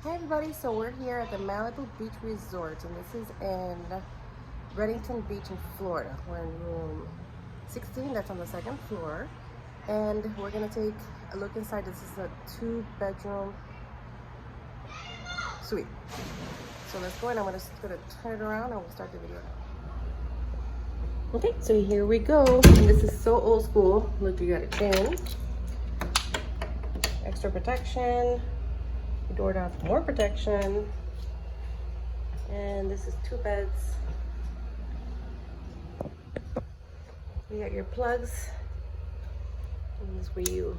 Hi everybody, so we're here at the Malibu Beach Resort, and this is in Redington Beach in Florida. We're in room 16, that's on the second floor, and we're gonna take a look inside. This is a 2-bedroom suite. So let's go in. I'm just gonna turn it around and we'll start the video now. Okay, so here we go, and this is so old school. Look, you got a chain, extra protection, door down for more protection, and this is 2 beds. You got your plugs, and this is where you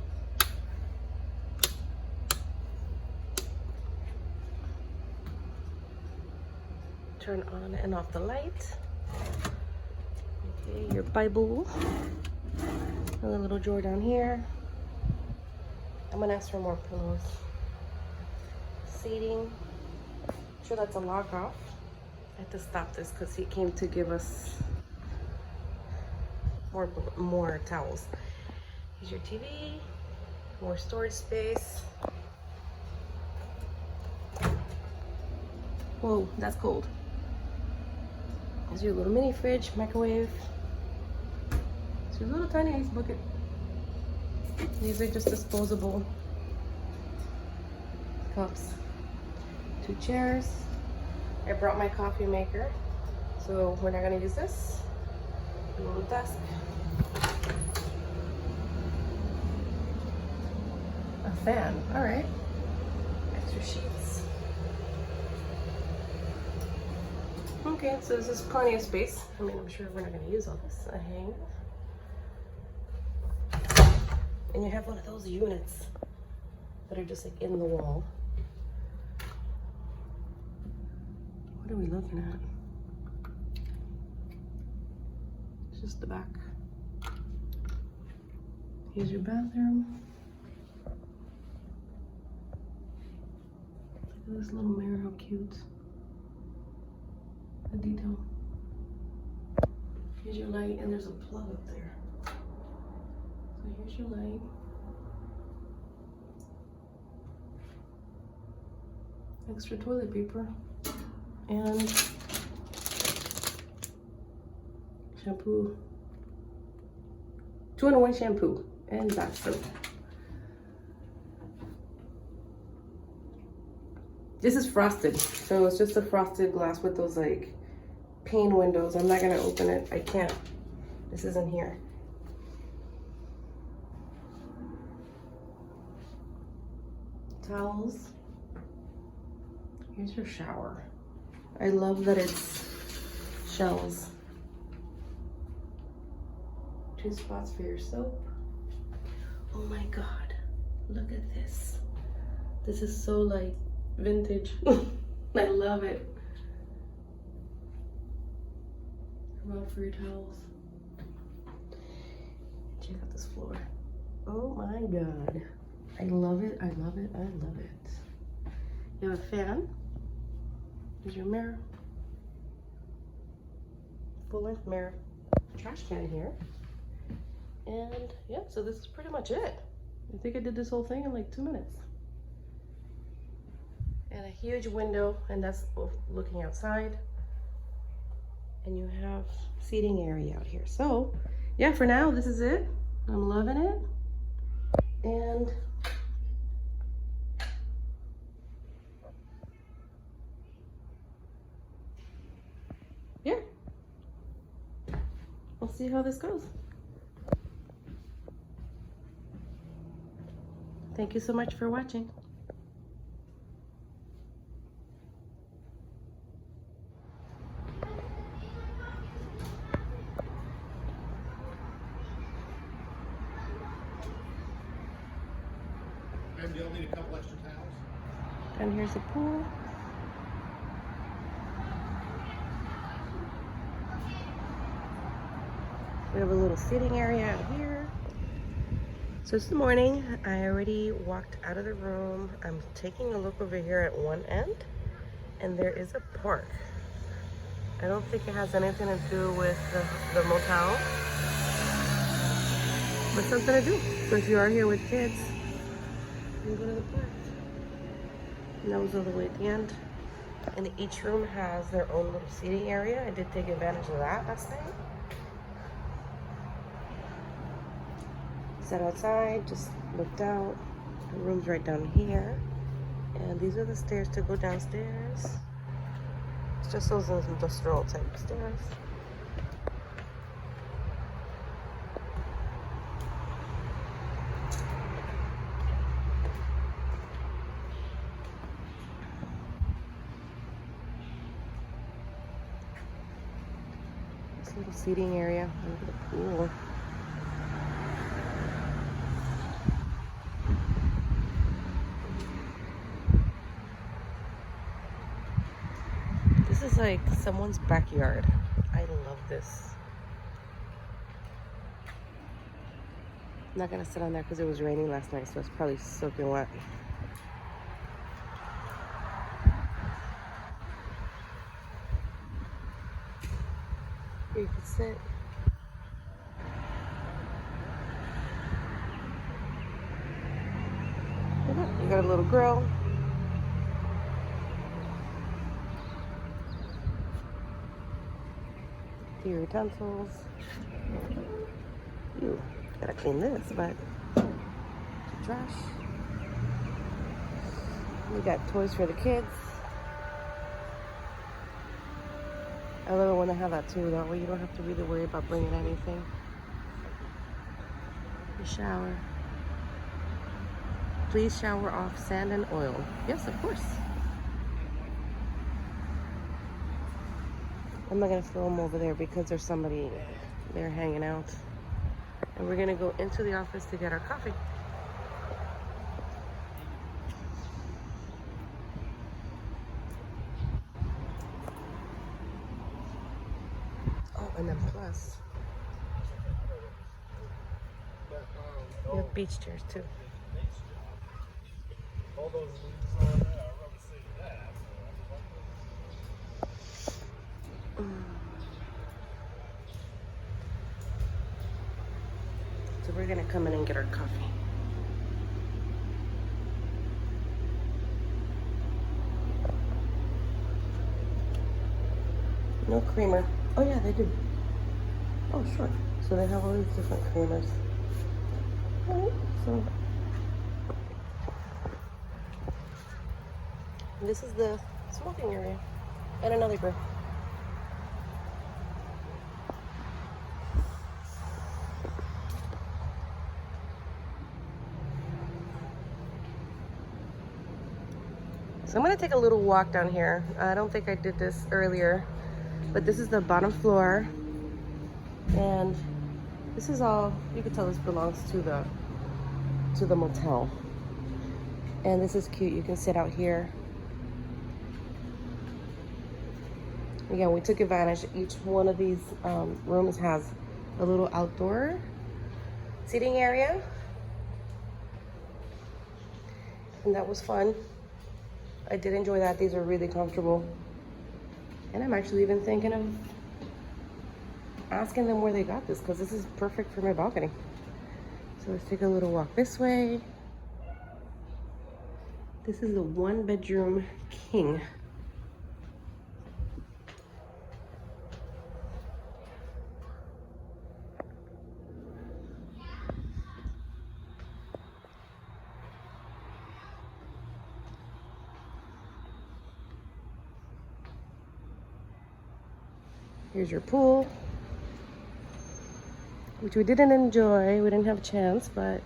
turn on and off the light. Okay, your Bible, and a little drawer down here. I'm gonna ask for more pillows. Seating, sure that's a log off. I had to stop this because he came to give us more towels. Here's your TV, more storage space. Whoa, that's cold. Here's your little mini fridge, microwave. Here's your little tiny ice bucket. These are just disposable cups. 2 chairs. I brought my coffee maker, so we're not gonna use this. A little desk. A fan, all right. Extra sheets. Okay, so this is plenty of space. I mean, I'm sure we're not gonna use all this. A hang. And you have one of those units that are just like in the wall. What are we looking at? It's just the back. Here's your bathroom. Look at this little mirror, how cute. The detail. Here's your light, and there's a plug up there. So here's your light. Extra toilet paper. And shampoo, 2-in-1 shampoo and bath soap. This is frosted, so it's just a frosted glass with those like pane windows. I'm not gonna open it, I can't. This isn't here. Towels. Here's your shower. I love that it's shells. 2 spots for your soap. Oh my God, look at this. This is so like vintage. I love it. Rub for your towels. Check out this floor. Oh my God. I love it, I love it, I love it. You have a fan. Here's your mirror. Full-length mirror. Trash can here. And yeah, so this is pretty much it. I think I did this whole thing in like 2 minutes. And a huge window, and that's looking outside. And you have seating area out here. So yeah, for now, this is it. I'm loving it. And yeah, we'll see how this goes. Thank you so much for watching. And you'll need a couple extra towels. And here's the pool. We have a little sitting area out here. So this morning, I already walked out of the room. I'm taking a look over here at one end, and there is a park. I don't think it has anything to do with the motel, but something to do. So if you are here with kids, you can go to the park. And that was all the way at the end. And each room has their own little seating area. I did take advantage of that last night. Sat outside, just looked out. The room's right down here. And these are the stairs to go downstairs. It's just those industrial type stairs. This little seating area under the pool. This is like someone's backyard. I love this. I'm not gonna sit on there because it was raining last night, so it's probably soaking wet. Here you can sit. You got a little grill. Your utensils. You gotta clean this, but trash. We got toys for the kids. I love it when they have that too, that way you don't have to really worry about bringing anything. The shower. Please shower off sand and oil. Yes, of course. I'm not gonna film over there because there's somebody there hanging out. And we're gonna go into the office to get our coffee. Oh, and then plus, we have beach chairs too. All those leaves on there, I'd rather see that. So we're gonna come in and get our coffee. No creamer. Oh yeah, they do. Oh sure. So they have all these different creamers. Alright, so this is the smoking area and another grill. So I'm gonna take a little walk down here. I don't think I did this earlier, but this is the bottom floor. And this is all, you can tell this belongs to the motel. And this is cute, you can sit out here. Again, we took advantage. Each one of these rooms has a little outdoor seating area. And that was fun. I did enjoy that. These are really comfortable. And I'm actually even thinking of asking them where they got this because this is perfect for my balcony. So let's take a little walk this way. This is a 1-bedroom king. Here's your pool, which we didn't enjoy. We didn't have a chance, but,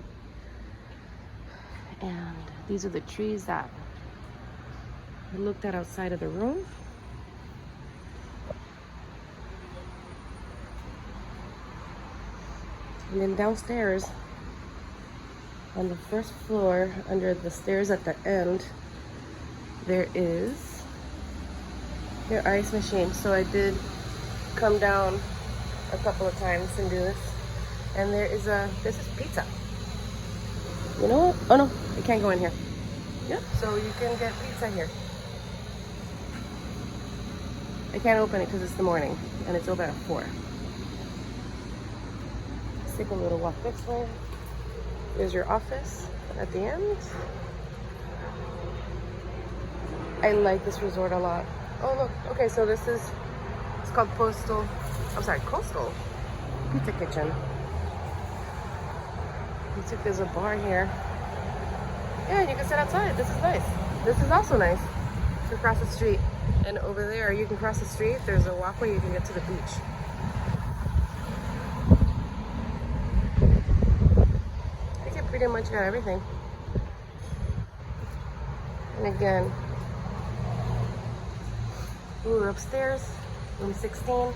and these are the trees that we looked at outside of the room. And then downstairs, on the first floor, under the stairs at the end, there is your ice machine. So I did come down a couple of times and do this. And this is pizza. You know what? Oh no, you can't go in here. Yeah, so you can get pizza here. I can't open it because it's the morning and it's open at 4. Let's take a little walk this way. There's your office at the end. I like this resort a lot. Oh look, okay, so this is, it's called Coastal Pizza Kitchen. Looks like there's a bar here. Yeah, you can sit outside. This is nice. This is also nice to cross the street. And over there, you can cross the street. There's a walkway. You can get to the beach. I think I pretty much got everything. And again, we're upstairs, room 16.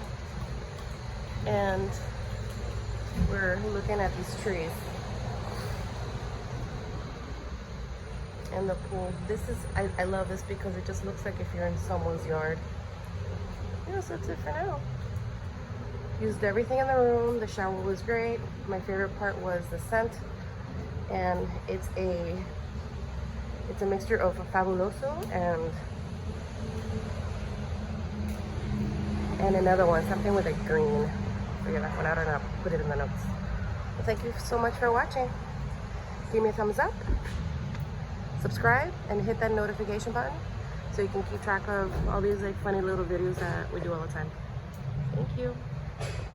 And we're looking at these trees. And the pool. This is, I love this because it just looks like if you're in someone's yard. Yeah, so that's it for now. Used everything in the room. The shower was great. My favorite part was the scent. And it's a mixture of a Fabuloso and another one, something with a green. Figure that one out or not, put it in the notes. Well, thank you so much for watching. Give me a thumbs up, subscribe, and hit that notification button so you can keep track of all these like funny little videos that we do all the time. Thank you.